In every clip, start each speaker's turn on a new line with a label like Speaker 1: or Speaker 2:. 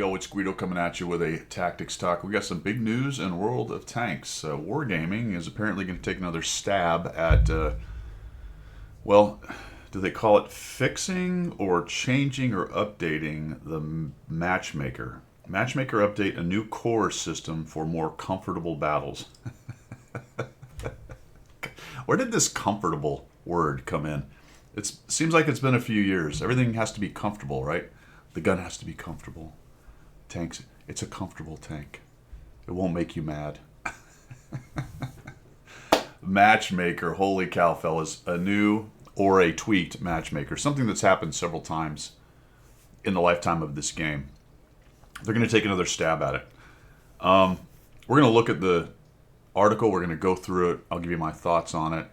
Speaker 1: Yo, it's Guido coming at you with a tactics talk. We got some big news in World of Tanks. Wargaming is apparently going to take another stab at, well, do they call it fixing or changing or updating the Matchmaker? Matchmaker update a new core system for more comfortable battles. Where did this comfortable word come in? It seems like it's been a few years. Everything has to be comfortable, right? The gun has to be comfortable. Tanks, it's a comfortable tank. It won't make you mad. Matchmaker, holy cow, fellas. A new or a tweaked matchmaker. Something that's happened several times in the lifetime of this game. They're going to take another stab at it. We're going to look at the article. We're going to go through it. I'll give you my thoughts on it.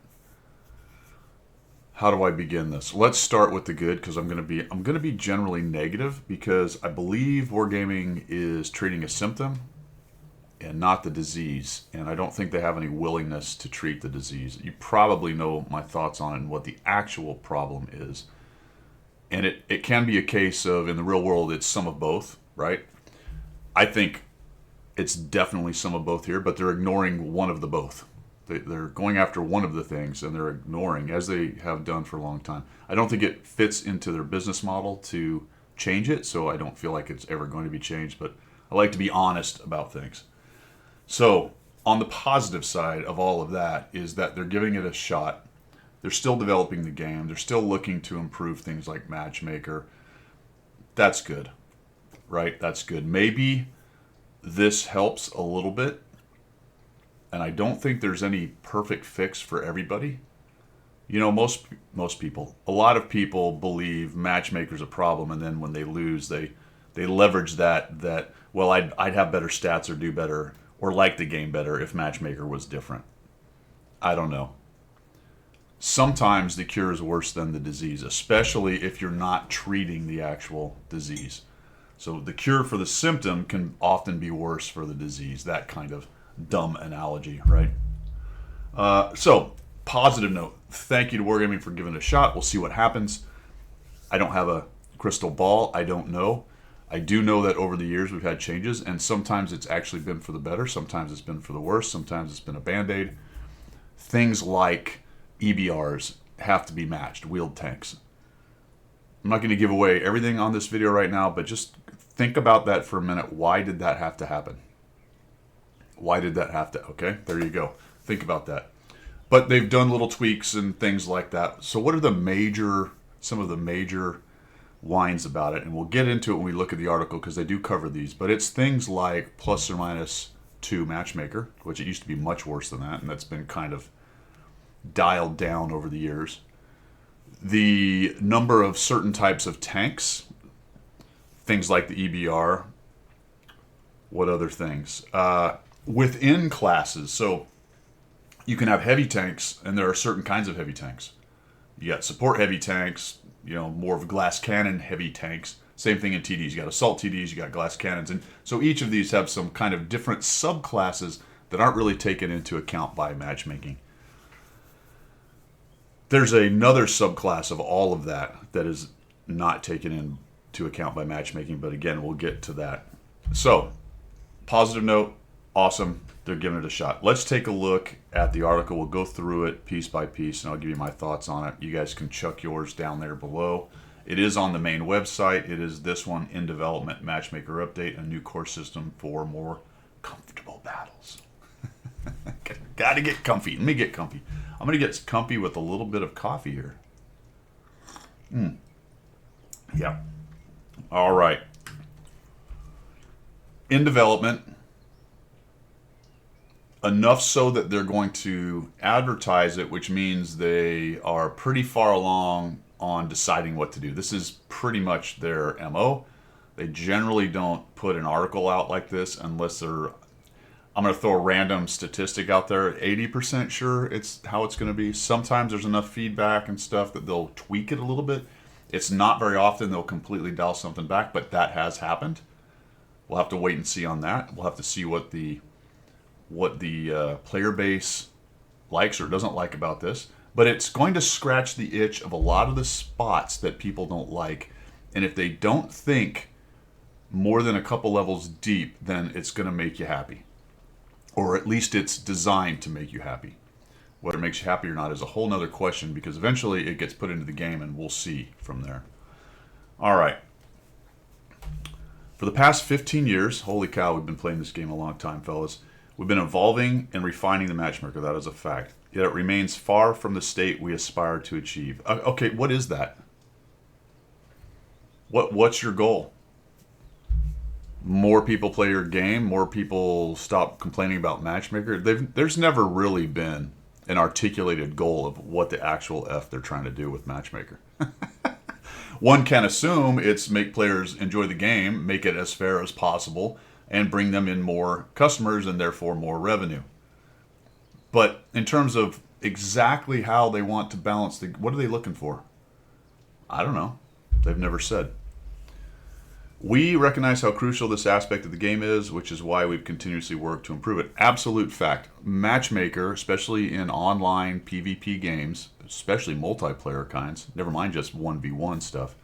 Speaker 1: How do I begin this? Let's start with the good, because I'm going to be generally negative, because I believe Wargaming is treating a symptom and not the disease, and I don't think they have any willingness to treat the disease. You probably know my thoughts on it and what the actual problem is. And it can be a case of, in the real world, it's some of both, right? I think it's definitely some of both here, but they're ignoring one of the both. They're going after one of the things, and they're ignoring, as they have done for a long time. I don't think it fits into their business model to change it, so I don't feel like it's ever going to be changed, but I like to be honest about things. So, on the positive side of all of that is that they're giving it a shot. They're still developing the game. They're still looking to improve things like Matchmaker. That's good, right? That's good. Maybe this helps a little bit. And I don't think there's any perfect fix for everybody. You know, most people, a lot of people believe Matchmaker's a problem, and then when they lose, they leverage that well, I'd have better stats or do better or like the game better if Matchmaker was different. I don't know. Sometimes the cure is worse than the disease, especially if you're not treating the actual disease. So the cure for the symptom can often be worse for the disease, that kind of dumb analogy, right? So, positive note. Thank you to Wargaming for giving it a shot. We'll see what happens. I don't have a crystal ball. I don't know. I do know that over the years we've had changes, and sometimes it's actually been for the better. Sometimes it's been for the worse. Sometimes it's been a Band-Aid. Things like EBRs have to be matched, wheeled tanks. I'm not going to give away everything on this video right now, but just think about that for a minute. Why did that have to happen? Why did that have to? Okay, there you go. Think about that. But they've done little tweaks and things like that. So what are some of the major whines about it? And we'll get into it when we look at the article, because they do cover these. But it's things like ±2 Matchmaker, which it used to be much worse than that, and that's been kind of dialed down over the years. The number of certain types of tanks, things like the EBR. What other things? Within classes, so you can have heavy tanks, and there are certain kinds of heavy tanks. You got support heavy tanks, more of glass cannon heavy tanks. Same thing in TDs. You got assault TDs, you got glass cannons, and so each of these have some kind of different subclasses that aren't really taken into account by matchmaking. There's another subclass of all of that is not taken into account by matchmaking, but again, we'll get to that. So, positive note. Awesome. They're giving it a shot. Let's take a look at the article. We'll go through it piece by piece, and I'll give you my thoughts on it. You guys can chuck yours down there below. It is on the main website. It is this one, in development, Matchmaker update, a new core system for more comfortable battles. Got to get comfy. Let me get comfy. I'm going to get comfy with a little bit of coffee here. Yeah. All right. In development. Enough so that they're going to advertise it, which means they are pretty far along on deciding what to do. This is pretty much their MO. They generally don't put an article out like this unless they're, I'm going to throw a random statistic out there, 80% sure it's how it's going to be. Sometimes there's enough feedback and stuff that they'll tweak it a little bit. It's not very often they'll completely dial something back, but that has happened. We'll have to wait and see on that. We'll have to see what the player base likes or doesn't like about this. But it's going to scratch the itch of a lot of the spots that people don't like. And if they don't think more than a couple levels deep, then it's going to make you happy. Or at least it's designed to make you happy. Whether it makes you happy or not is a whole nother question, because eventually it gets put into the game and we'll see from there. All right. For the past 15 years, holy cow, we've been playing this game a long time, fellas. We've been evolving and refining the matchmaker. That is a fact. Yet it remains far from the state we aspire to achieve. Okay, what is that? What's your goal? More people play your game, more people stop complaining about matchmaker. There's never really been an articulated goal of what the actual F they're trying to do with matchmaker. One can assume it's make players enjoy the game, make it as fair as possible, and bring them in more customers and therefore more revenue. But in terms of exactly how they want to balance what are they looking for? I don't know. They've never said. We recognize how crucial this aspect of the game is, which is why we've continuously worked to improve it. Absolute fact. Matchmaker, especially in online PvP games, especially multiplayer kinds, never mind just 1v1 stuff,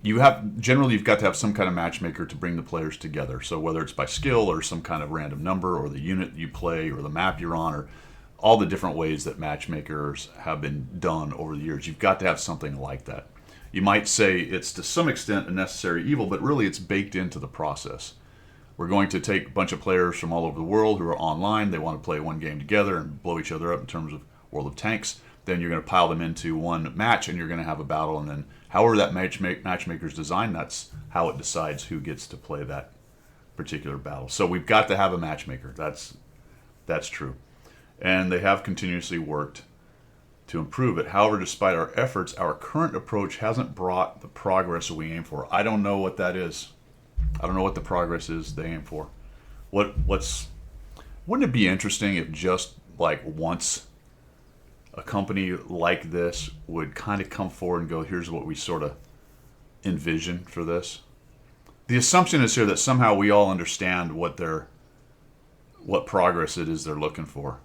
Speaker 1: you've got to have some kind of matchmaker to bring the players together. So whether it's by skill or some kind of random number or the unit you play or the map you're on or all the different ways that matchmakers have been done over the years, you've got to have something like that. You might say it's to some extent a necessary evil, but really it's baked into the process. We're going to take a bunch of players from all over the world who are online. They want to play one game together and blow each other up in terms of World of Tanks. Then you're going to pile them into one match and you're going to have a battle. And then however that matchmaker's designed, that's how it decides who gets to play that particular battle. So we've got to have a matchmaker. That's true. And they have continuously worked to improve it. However, despite our efforts, our current approach hasn't brought the progress we aim for. I don't know what that is. I don't know what the progress is they aim for. Wouldn't it be interesting if just like once a company like this would kind of come forward and go, here's what we sort of envision for this? The assumption is here that somehow we all understand what progress it is they're looking for.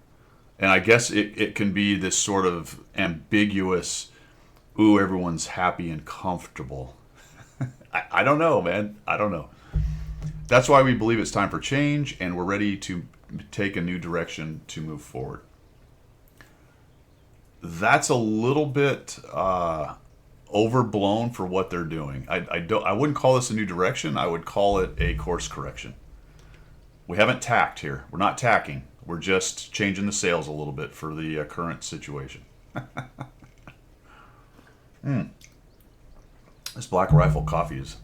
Speaker 1: And I guess it can be this sort of ambiguous, ooh, everyone's happy and comfortable. I don't know, man. I don't know. That's why we believe it's time for change, and we're ready to take a new direction to move forward. That's a little bit overblown for what they're doing. I wouldn't call this a new direction. I would call it a course correction. We haven't tacked here. We're not tacking. We're just changing the sails a little bit for the current situation. This Black Rifle coffee is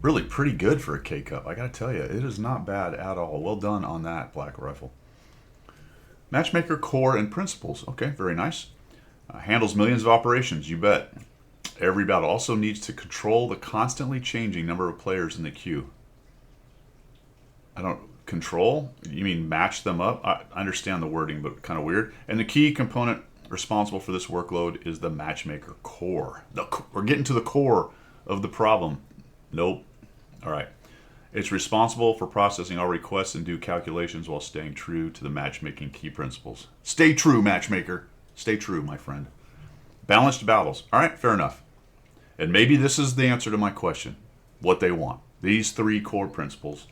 Speaker 1: really pretty good for a K-Cup. I got to tell you, it is not bad at all. Well done on that, Black Rifle. Matchmaker core and principles. Okay, very nice. Handles millions of operations, you bet. Every battle also needs to control the constantly changing number of players in the queue. Control? You mean match them up? I understand the wording, but kind of weird. And the key component responsible for this workload is the matchmaker core. We're getting to the core of the problem. Nope. All right. It's responsible for processing all requests and do calculations while staying true to the matchmaking key principles. Stay true, matchmaker. Stay true, my friend. Balanced battles. All right, fair enough. And maybe this is the answer to my question. What they want. These three core principles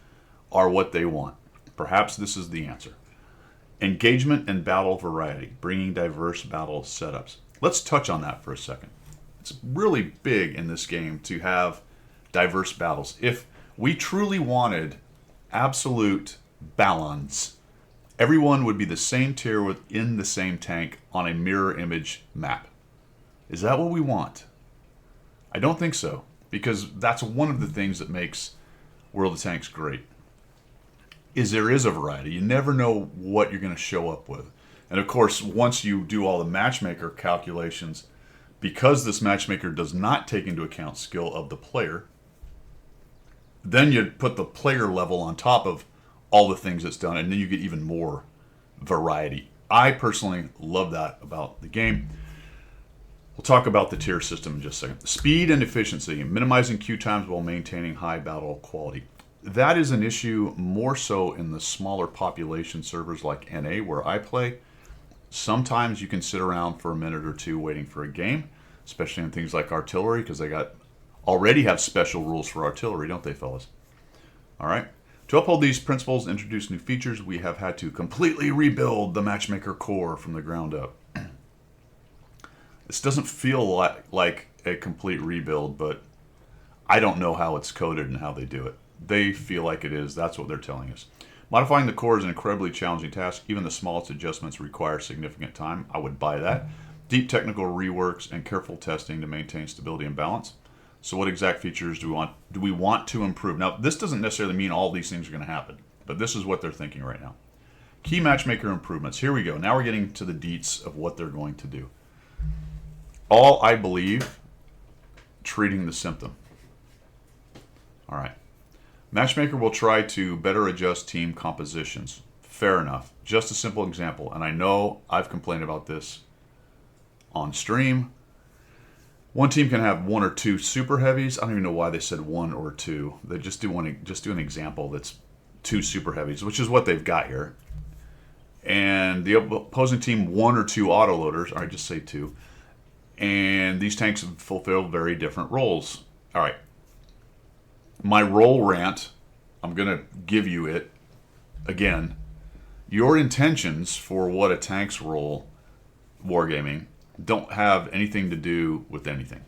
Speaker 1: are what they want. Perhaps this is the answer. Engagement and battle variety, bringing diverse battle setups. Let's touch on that for a second. It's really big in this game to have diverse battles. If we truly wanted absolute balance, everyone would be the same tier within the same tank on a mirror image map. Is that what we want? I don't think so, because that's one of the things that makes World of Tanks great. There is a variety. You never know what you're going to show up with. And of course, once you do all the matchmaker calculations, because this matchmaker does not take into account skill of the player, then you put the player level on top of all the things it's done, and then you get even more variety. I personally love that about the game. We'll talk about the tier system in just a second. Speed and efficiency, minimizing queue times while maintaining high battle quality. That is an issue more so in the smaller population servers like NA where I play. Sometimes you can sit around for a minute or two waiting for a game, especially in things like artillery, because they already have special rules for artillery, don't they, fellas? All right. To uphold these principles and introduce new features, we have had to completely rebuild the Matchmaker core from the ground up. This doesn't feel like a complete rebuild, but I don't know how it's coded and how they do it. They feel like it is. That's what they're telling us. Modifying the core is an incredibly challenging task. Even the smallest adjustments require significant time. I would buy that. Deep technical reworks and careful testing to maintain stability and balance. So what exact features do we want to improve? Now, this doesn't necessarily mean all these things are going to happen, but this is what they're thinking right now. Key Matchmaker improvements. Here we go. Now we're getting to the deets of what they're going to do. All, I believe, treating the symptom. All right. Matchmaker will try to better adjust team compositions. Fair enough. Just a simple example, and I know I've complained about this on stream. One team can have one or two super heavies. I don't even know why they said one or two. They just do an example that's two super heavies, which is what they've got here. And the opposing team one or two autoloaders. All right, just say two. And these tanks fulfill very different roles. All right. My role rant, I'm going to give you it again. Your intentions for what a tank's role, wargaming, don't have anything to do with anything.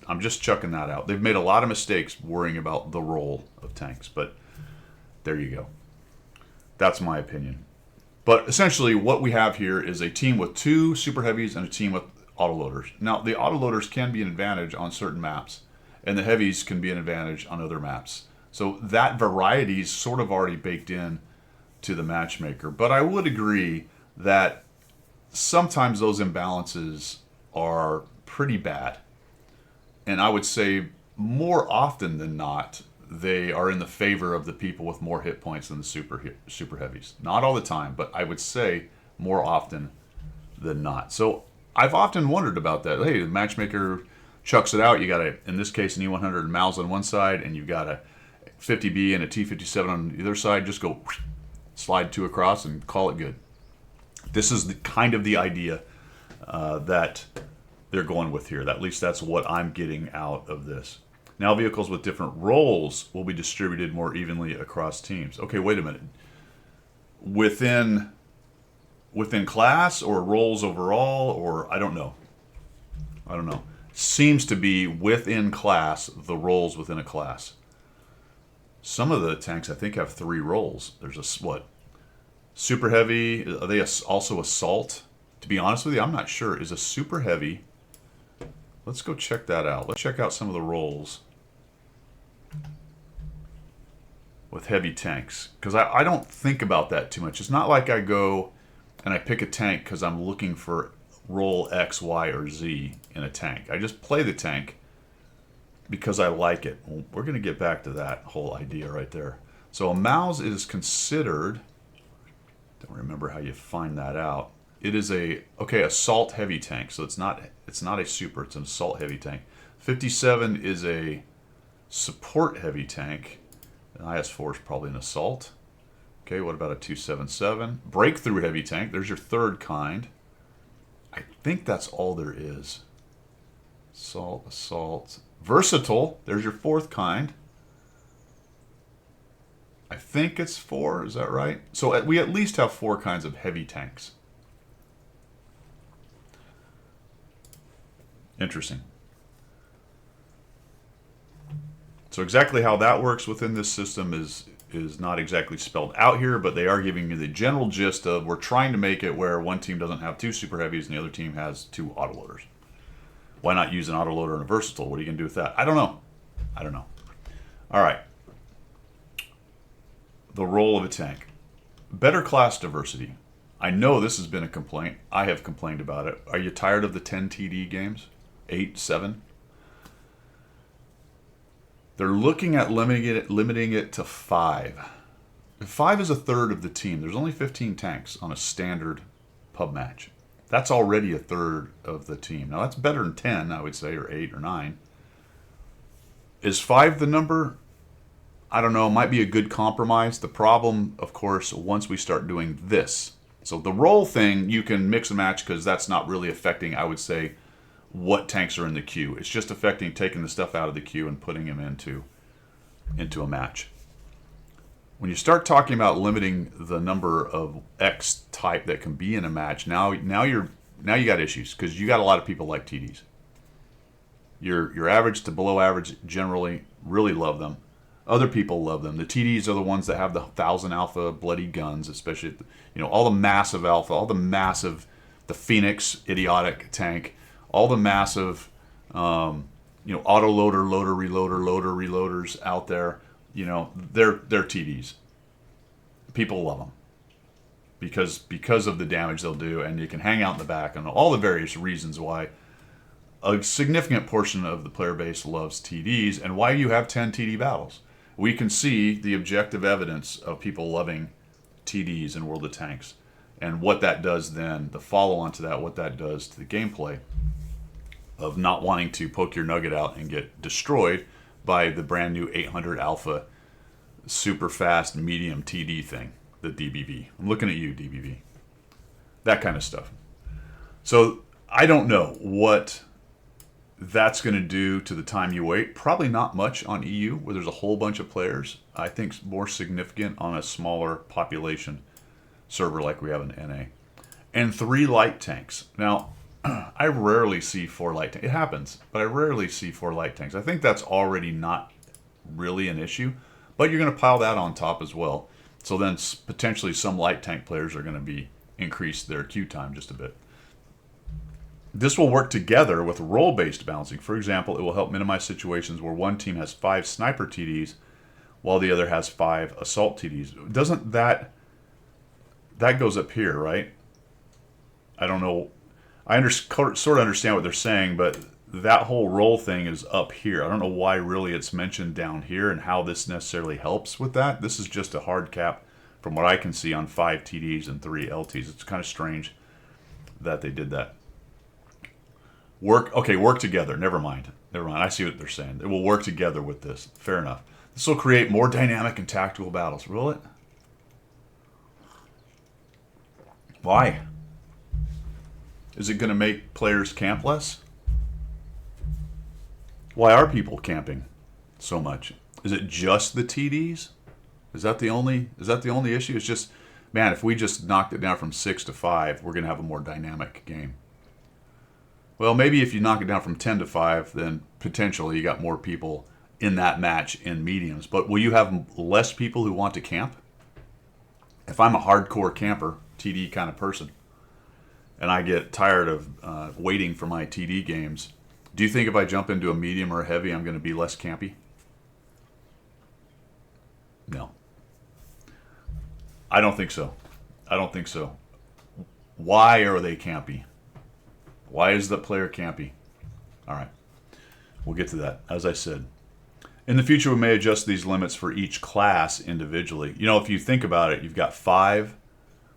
Speaker 1: I'm just chucking that out. They've made a lot of mistakes worrying about the role of tanks, but there you go. That's my opinion. But essentially what we have here is a team with two super heavies and a team with autoloaders. Now, the autoloaders can be an advantage on certain maps, and the heavies can be an advantage on other maps. So that variety is sort of already baked in to the Matchmaker. But I would agree that sometimes those imbalances are pretty bad. And I would say more often than not, they are in the favor of the people with more hit points than the super heavies. Not all the time, but I would say more often than not. So I've often wondered about that. Hey, the Matchmaker chucks it out. You got in this case, an E100 Mouse on one side, and you've got a 50B and a T57 on the other side. Just go slide two across and call it good. This is kind of the idea that they're going with here. At least that's what I'm getting out of this. Now vehicles with different roles will be distributed more evenly across teams. Okay, wait a minute. Within class or roles overall, or I don't know. Seems to be within class, the roles within a class. Some of the tanks, I think, have three roles. There's super heavy. Are they also assault? To be honest with you, I'm not sure. Is a super heavy? Let's go check that out. Let's check out some of the roles with heavy tanks, because I don't think about that too much. It's not like I go and I pick a tank because I'm looking for role X, Y, or Z in a tank. I just play the tank because I like it. Well, we're going to get back to that whole idea right there. So a Mouse is considered, don't remember how you find that out. It is assault heavy tank. So it's not a super, it's an assault heavy tank. 57 is a support heavy tank. An IS-4 is probably an assault. Okay, what about a 277? Breakthrough heavy tank, there's your third kind. I think that's all there is. Assault. Versatile, there's your fourth kind. I think it's 4, is that right? So we at least have 4 kinds of heavy tanks. Interesting. So exactly how that works within this system is not exactly spelled out here, but they are giving you the general gist of we're trying to make it where one team doesn't have 2 super heavies and the other team has 2 autoloaders. Why not use an autoloader and a versatile? What are you going to do with that? I don't know. All right. The role of a tank. Better class diversity. I know this has been a complaint. I have complained about it. Are you tired of the 10 TD games? 8, 7? They're looking at limiting it to 5. 5 is a third of the team. There's only 15 tanks on a standard pub match. That's already a third of the team. Now that's better than 10, I would say, or 8 or 9. Is 5 the number? I don't know. It might be a good compromise. The problem, of course, once we start doing this. So the roll thing, you can mix and match because that's not really affecting, I would say, what tanks are in the queue. It's just affecting taking the stuff out of the queue and putting them into a match. when you start talking about limiting the number of X type that can be in a match, now you got issues because you got a lot of people like TDs. Your average to below average generally really love them. Other people love them. The TDs are the ones that have the 1,000 alpha bloody guns, especially all the massive alpha, all the massive, the Phoenix idiotic tank, all the massive auto loader, loader reloaders out there. They're TDs. People love them because of the damage they'll do, and you can hang out in the back, and all the various reasons why a significant portion of the player base loves TDs, and why you have 10 TD battles. We can see the objective evidence of people loving TDs in World of Tanks, and what that does then, the follow-on to that, what that does to the gameplay of not wanting to poke your nugget out and get destroyed by the brand new 800 alpha super fast medium TD thing, the DBV. I'm looking at you, DBV. That kind of stuff. So I don't know what that's going to do to the time you wait. Probably not much on EU, where there's a whole bunch of players. I think more significant on a smaller population server like we have in NA. And 3 light tanks. Now, I rarely see 4 light tanks. It happens, but I rarely see 4 light tanks. I think that's already not really an issue, but you're going to pile that on top as well. So then potentially some light tank players are going to be increase their queue time just a bit. This will work together with role-based balancing. For example, it will help minimize situations where one team has 5 sniper TDs while the other has 5 assault TDs. Doesn't that goes up here, right? I don't know. I sort of understand what they're saying, but that whole role thing is up here. I don't know why really it's mentioned down here and how this necessarily helps with that. This is just a hard cap from what I can see on 5 TDs and 3 LTs. It's kind of strange that they did that. Work together. Never mind. I see what they're saying. It will work together with this. Fair enough. This will create more dynamic and tactical battles. Will it? Why? Is it going to make players camp less? Why are people camping so much? Is it just the TDs? Is that the only issue? It's just, man, if we just knocked it down from 6 to 5, we're going to have a more dynamic game. Well, maybe if you knock it down from 10 to 5, then potentially you got more people in that match in mediums. But will you have less people who want to camp? If I'm a hardcore camper, TD kind of person, and I get tired of waiting for my TD games, do you think if I jump into a medium or a heavy, I'm going to be less campy? No. I don't think so. Why are they campy? Why is the player campy? All right. We'll get to that. As I said, in the future, we may adjust these limits for each class individually. If you think about it, you've got 5.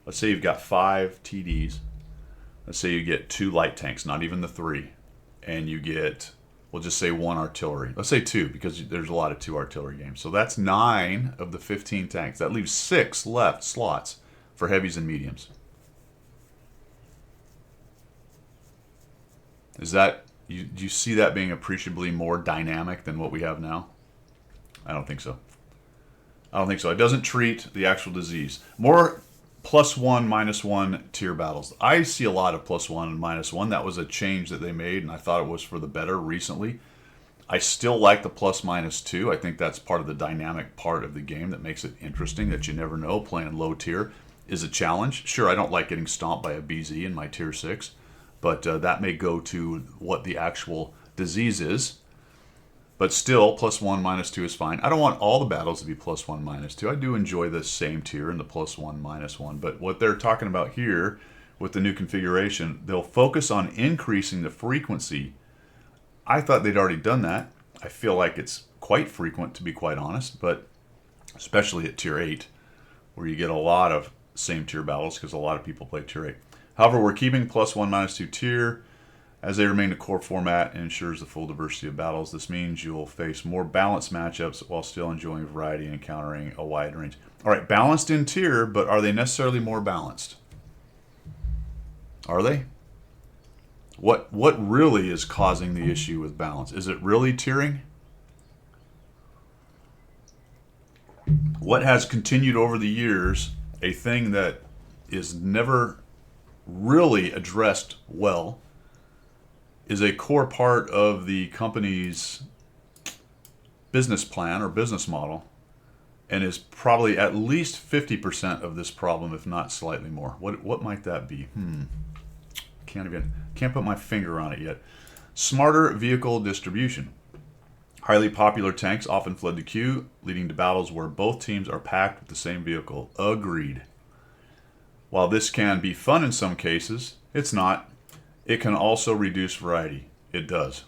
Speaker 1: Let's say you've got 5 TDs. Let's say you get 2 light tanks, not even the 3. And you get, we'll just say 1 artillery. Let's say 2, because there's a lot of 2 artillery games. So that's 9 of the 15 tanks. That leaves 6 left slots for heavies and mediums. Is that, do you see that being appreciably more dynamic than what we have now? I don't think so. It doesn't treat the actual disease. More +1, -1 tier battles. I see a lot of +1 and -1. That was a change that they made, and I thought it was for the better recently. I still like the +-2. I think that's part of the dynamic part of the game that makes it interesting, that you never know. Playing low tier is a challenge. Sure, I don't like getting stomped by a BZ in my tier 6. But that may go to what the actual disease is. But still, +1, -2 is fine. I don't want all the battles to be +1, -2. I do enjoy the same tier and the +1, -1. But what they're talking about here with the new configuration, they'll focus on increasing the frequency. I thought they'd already done that. I feel like it's quite frequent, to be quite honest, but especially at tier 8, where you get a lot of same tier battles because a lot of people play tier 8. However, we're keeping +1, -2 tier as they remain the core format and ensures the full diversity of battles. This means you'll face more balanced matchups while still enjoying variety and encountering a wide range. All right, balanced in tier, but are they necessarily more balanced? Are they? What really is causing the issue with balance? Is it really tiering? What has continued over the years, a thing that is never really addressed well, is a core part of the company's business plan or business model, and is probably at least 50% of this problem, if not slightly more. What might that be? Can't put my finger on it yet. Smarter vehicle distribution. Highly popular tanks often flood the queue, leading to battles where both teams are packed with the same vehicle. Agreed. While this can be fun in some cases, it's not. It can also reduce variety. It does.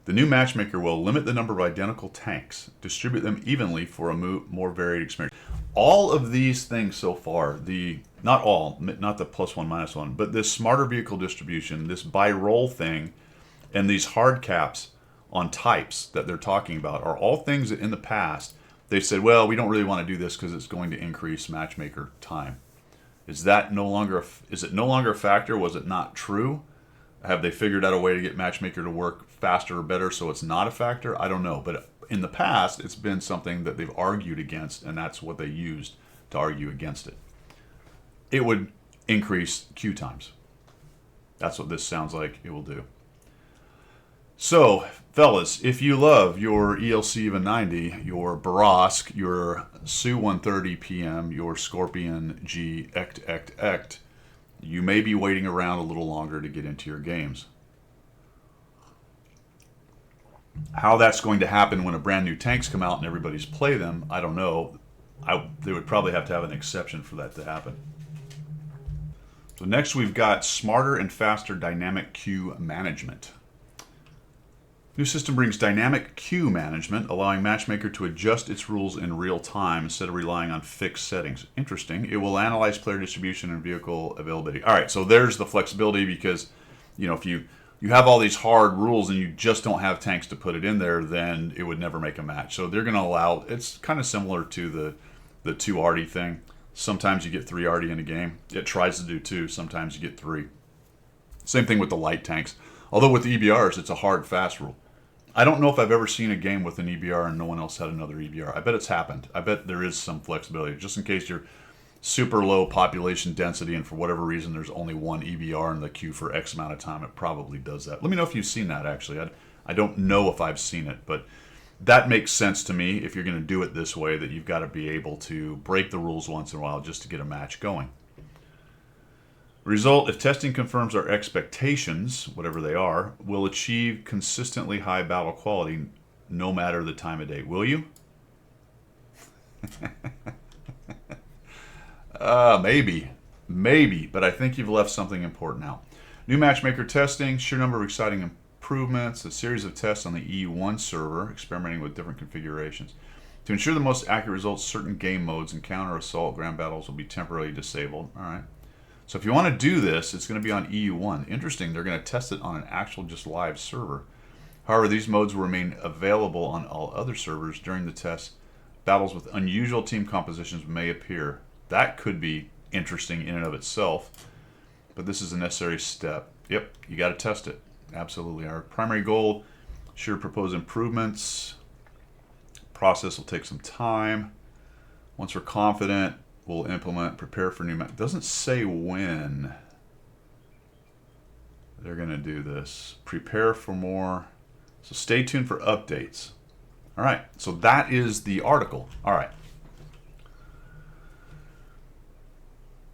Speaker 1: The new matchmaker will limit the number of identical tanks, distribute them evenly for a more varied experience. All of these things so far, not the +1, -1, but this smarter vehicle distribution, this buy roll thing, and these hard caps on types that they're talking about are all things that in the past they've said, well, we don't really want to do this because it's going to increase matchmaker time. Is it no longer a factor? Was it not true? Have they figured out a way to get matchmaker to work faster or better so it's not a factor? I don't know. But in the past, it's been something that they've argued against, and that's what they used to argue against it. It would increase queue times. That's what this sounds like it will do. So, fellas, if you love your ELC EVA 90, your Barask, your Su 130 PM, your Scorpion G ECT, you may be waiting around a little longer to get into your games. How that's going to happen when a brand new tanks come out and everybody's play them, I don't know. They would probably have to have an exception for that to happen. So next we've got smarter and faster dynamic queue management. New system brings dynamic queue management, allowing Matchmaker to adjust its rules in real time instead of relying on fixed settings. Interesting. It will analyze player distribution and vehicle availability. All right, so there's the flexibility because, if you have all these hard rules and you just don't have tanks to put it in there, then it would never make a match. So they're going to allow, it's kind of similar to the 2 Arty thing. Sometimes you get 3 Arty in a game. It tries to do 2. Sometimes you get 3. Same thing with the light tanks. Although with the EBRs, it's a hard, fast rule. I don't know if I've ever seen a game with an EBR and no one else had another EBR. I bet it's happened. I bet there is some flexibility. Just in case you're super low population density and for whatever reason there's only one EBR in the queue for X amount of time, it probably does that. Let me know if you've seen that, actually. I don't know if I've seen it, but that makes sense to me if you're going to do it this way, that you've got to be able to break the rules once in a while just to get a match going. Result, if testing confirms our expectations, whatever they are, we'll achieve consistently high battle quality no matter the time of day. Will you? Maybe, but I think you've left something important out. New matchmaker testing, sheer number of exciting improvements, a series of tests on the EU1 server, experimenting with different configurations. To ensure the most accurate results, certain game modes and counter-assault ground battles will be temporarily disabled. All right. So if you want to do this, it's going to be on EU1. Interesting, they're going to test it on an actual just live server. However, these modes will remain available on all other servers during the test. Battles with unusual team compositions may appear. That could be interesting in and of itself, but this is a necessary step. Yep, you got to test it. Absolutely. Our primary goal, sure, propose improvements. Process will take some time. Once we're confident, we'll implement, prepare for new match. Doesn't say when they're going to do this. Prepare for more. So stay tuned for updates. All right. So that is the article. All right.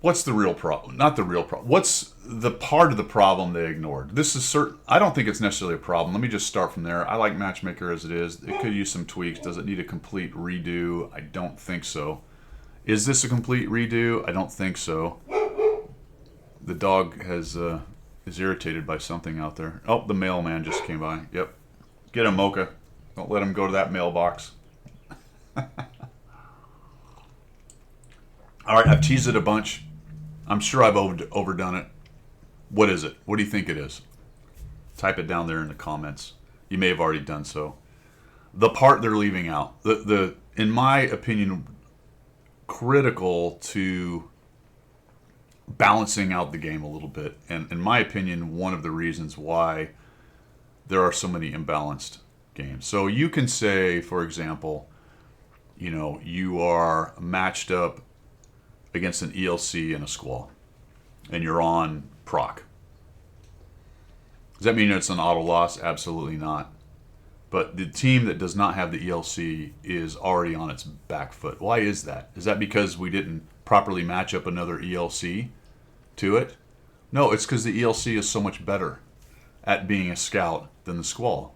Speaker 1: What's the real problem? Not the real problem. What's the part of the problem they ignored? This is certain. I don't think it's necessarily a problem. Let me just start from there. I like Matchmaker as it is. It could use some tweaks. Does it need a complete redo? I don't think so. Is this a complete redo? I don't think so. The dog is irritated by something out there. Oh, the mailman just came by. Yep. Get him, Mocha. Don't let him go to that mailbox. All right, I've teased it a bunch. I'm sure I've overdone it. What is it? What do you think it is? Type it down there in the comments. You may have already done so. The part they're leaving out. In my opinion, critical to balancing out the game a little bit, and in my opinion, one of the reasons why there are so many imbalanced games. So you can say, for example, You are matched up against an ELC and a Squall, and you're on proc. Does that mean it's an auto loss? Absolutely not. But the team that does not have the ELC is already on its back foot. Why is that? Is that because we didn't properly match up another ELC to it? No, it's because the ELC is so much better at being a scout than the Squall.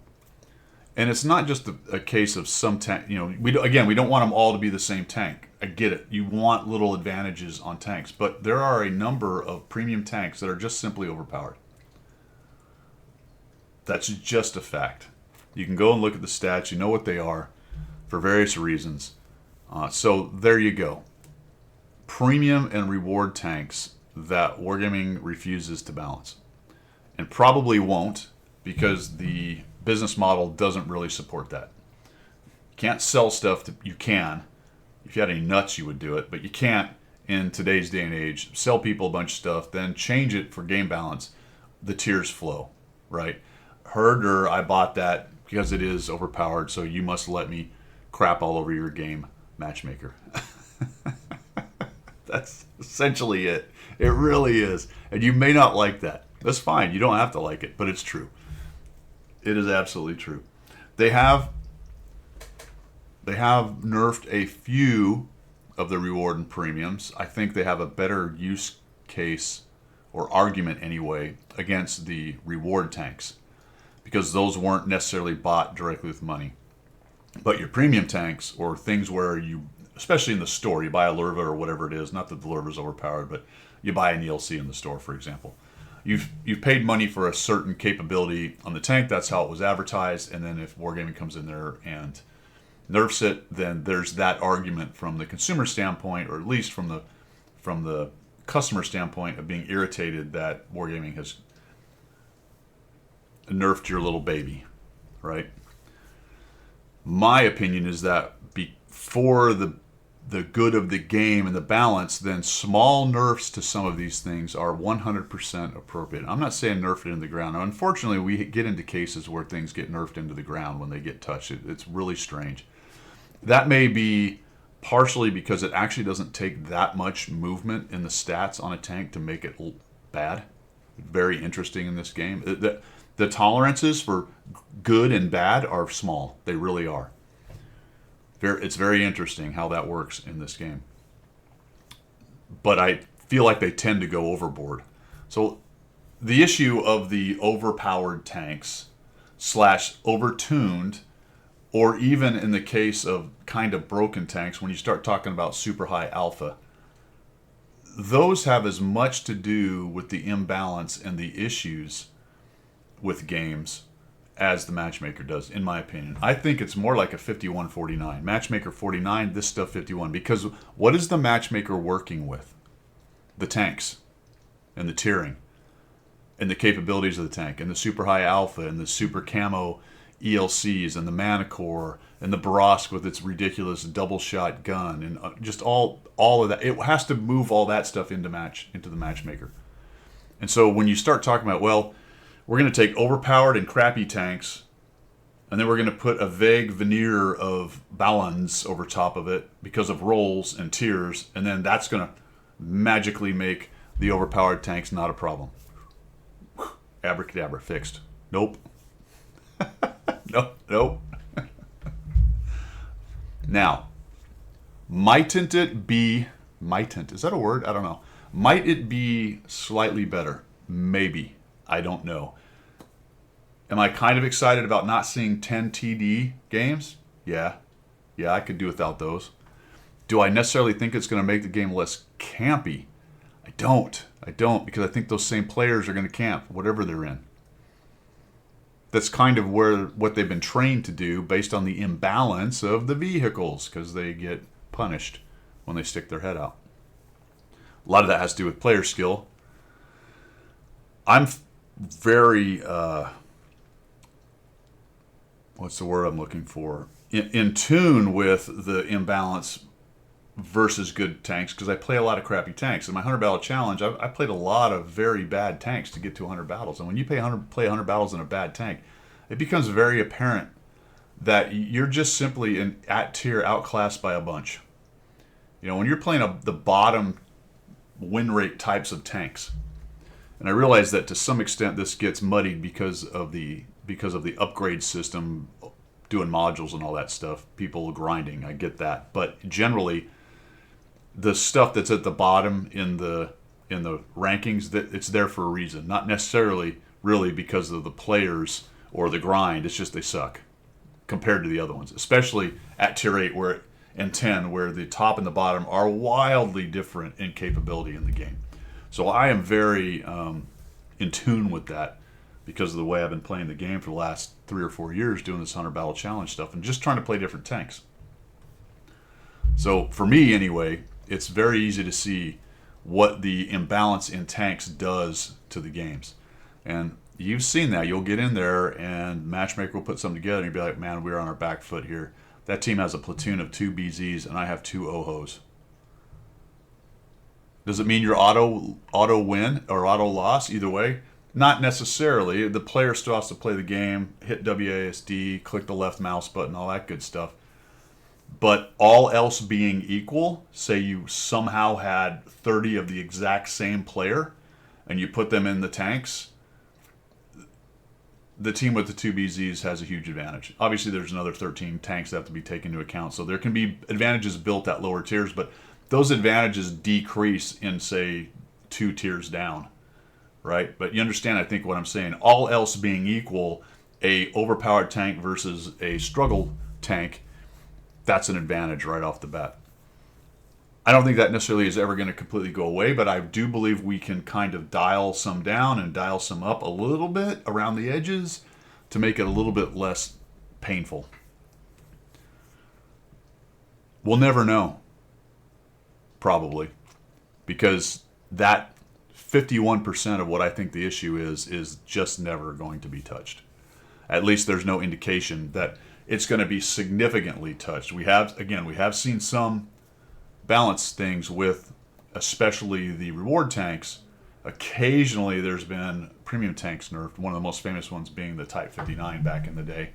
Speaker 1: And it's not just a case of some tank. We don't want them all to be the same tank. I get it. You want little advantages on tanks, but there are a number of premium tanks that are just simply overpowered. That's just a fact. You can go and look at the stats. You know what they are for various reasons. So there you go. Premium and reward tanks that Wargaming refuses to balance. And probably won't, because the business model doesn't really support that. You can't sell stuff. You can. If you had any nuts, you would do it. But you can't, in today's day and age, sell people a bunch of stuff, then change it for game balance. The tiers flow, right? Herder, I bought that because it is overpowered, so you must let me crap all over your game, matchmaker. That's essentially it. It really is. And you may not like that. That's fine. You don't have to like it, but it's true. It is absolutely true. They have nerfed a few of the reward and premiums. I think they have a better use case or argument anyway against the reward tanks, because those weren't necessarily bought directly with money. But your premium tanks, or things where you, especially in the store, you buy a Lurva or whatever it is, not that the Lurva is overpowered, but you buy an ELC in the store, for example. You've paid money for a certain capability on the tank. That's how it was advertised. And then if Wargaming comes in there and nerfs it, then there's that argument from the consumer standpoint, or at least from the customer standpoint, of being irritated that Wargaming has nerfed your little baby, right? My opinion is that for the good of the game and the balance, then small nerfs to some of these things are 100% appropriate. I'm not saying nerf it in the ground. Now, unfortunately, we get into cases where things get nerfed into the ground when they get touched. It's really strange. That may be partially because it actually doesn't take that much movement in the stats on a tank to make it bad. Very interesting in this game. The tolerances for good and bad are small. They really are. It's very interesting how that works in this game. But I feel like they tend to go overboard. So the issue of the overpowered tanks / overtuned, or even in the case of kind of broken tanks, when you start talking about super high alpha, those have as much to do with the imbalance and the issues with games as the matchmaker does, in my opinion. I think it's more like a 51-49. Matchmaker 49, this stuff 51. Because what is the matchmaker working with? The tanks and the tiering and the capabilities of the tank and the super high alpha and the super camo ELCs and the Manicore and the Barask with its ridiculous double shot gun and just all of that. It has to move all that stuff into the matchmaker. And so when you start talking about, well, we're going to take overpowered and crappy tanks, and then we're going to put a vague veneer of balance over top of it because of rolls and tiers, and then that's going to magically make the overpowered tanks not a problem. Abracadabra, fixed. Nope. Nope. Now, mightn't it be, is that a word? I don't know. Might it be slightly better? Maybe. I don't know. Am I kind of excited about not seeing 10 TD games? Yeah, I could do without those. Do I necessarily think it's going to make the game less campy? I don't, because I think those same players are going to camp, whatever they're in. That's kind of what they've been trained to do based on the imbalance of the vehicles, because they get punished when they stick their head out. A lot of that has to do with player skill. I'm very, what's the word I'm looking for? In tune with the imbalance versus good tanks, because I play a lot of crappy tanks. In my 100 battle challenge, I played a lot of very bad tanks to get to 100 battles. And when you play 100 battles in a bad tank, it becomes very apparent that you're just simply at tier outclassed by a bunch. When you're playing the bottom win rate types of tanks, and I realize that to some extent this gets muddied because of the upgrade system, doing modules and all that stuff, people grinding. I get that, but generally, the stuff that's at the bottom in the rankings, that it's there for a reason, not necessarily really because of the players or the grind. It's just they suck compared to the other ones, especially at tier 8 and 10, where the top and the bottom are wildly different in capability in the game. So I am very in tune with that because of the way I've been playing the game for the last 3 or 4 years, doing this 100 Battle Challenge stuff and just trying to play different tanks. So for me anyway, it's very easy to see what the imbalance in tanks does to the games. And you've seen that. You'll get in there and Matchmaker will put something together and you'll be like, man, we're on our back foot here. That team has a platoon of 2 BZs and I have 2 OHOs. Does it mean you're auto win or auto loss? Either way, not necessarily. The player still has to play the game, hit WASD, click the left mouse button, all that good stuff. But all else being equal, say you somehow had 30 of the exact same player and you put them in the tanks, the team with the 2 BZs has a huge advantage. Obviously, there's another 13 tanks that have to be taken into account, so there can be advantages built at lower tiers, but those advantages decrease in, say, 2 tiers down, right? But you understand, I think, what I'm saying. All else being equal, a overpowered tank versus a struggle tank, that's an advantage right off the bat. I don't think that necessarily is ever going to completely go away, but I do believe we can kind of dial some down and dial some up a little bit around the edges to make it a little bit less painful. We'll never know, probably, because that 51% of what I think the issue is just never going to be touched. At least there's no indication that it's going to be significantly touched. We have seen some balance things with especially the reward tanks. Occasionally there's been premium tanks nerfed, one of the most famous ones being the Type 59 back in the day.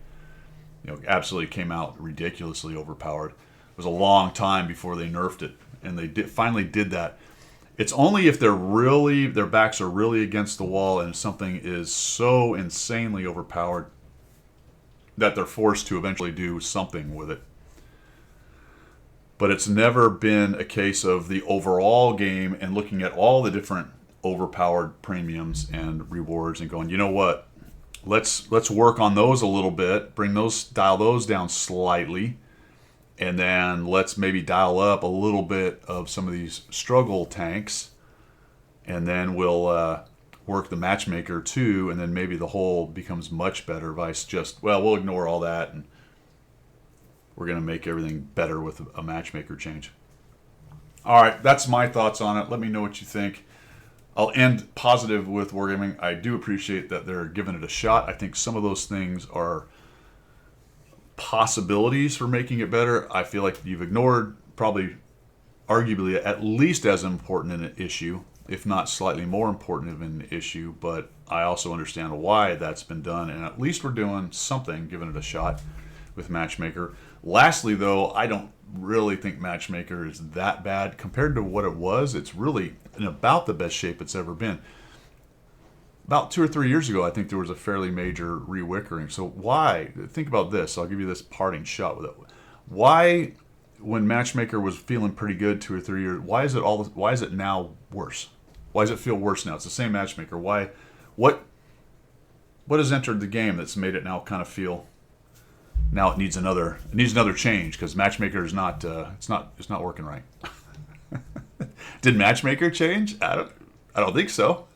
Speaker 1: Absolutely came out ridiculously overpowered. It was a long time before they nerfed it, and they finally did that. It's only if their backs are really against the wall and something is so insanely overpowered that they're forced to eventually do something with it. But it's never been a case of the overall game and looking at all the different overpowered premiums and rewards and going, you know what, let's work on those a little bit, dial those down slightly, and then let's maybe dial up a little bit of some of these struggle tanks, and then we'll work the matchmaker too, and then maybe the whole becomes much better. We'll ignore all that and we're going to make everything better with a matchmaker change. All right, that's my thoughts on it. Let me know what you think. I'll end positive with Wargaming. I do appreciate that they're giving it a shot. I think some of those things are possibilities for making it better. I feel like you've ignored probably arguably at least as important an issue, if not slightly more important of an issue, but I also understand why that's been done, and at least we're doing something, giving it a shot with Matchmaker. Lastly, though, I don't really think Matchmaker is that bad. Compared to what it was, it's really in about the best shape it's ever been. About 2 or 3 years ago, I think there was a fairly major rewickering. So why? Think about this. I'll give you this parting shot with it. Why, when Matchmaker was feeling pretty good 2 or 3 years, why is it now worse? Why does it feel worse now? It's the same Matchmaker. Why? What has entered the game that's made it now kind of feel? Now it needs another change because Matchmaker is not it's not working right. Did Matchmaker change? I don't think so.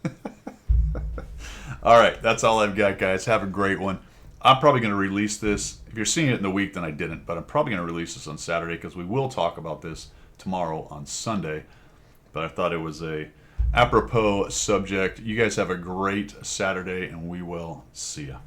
Speaker 1: All right, that's all I've got, guys. Have a great one. I'm probably going to release this. If you're seeing it in the week, then I didn't, but I'm probably going to release this on Saturday because we will talk about this tomorrow on Sunday. But I thought it was a apropos subject. You guys have a great Saturday, and we will see ya.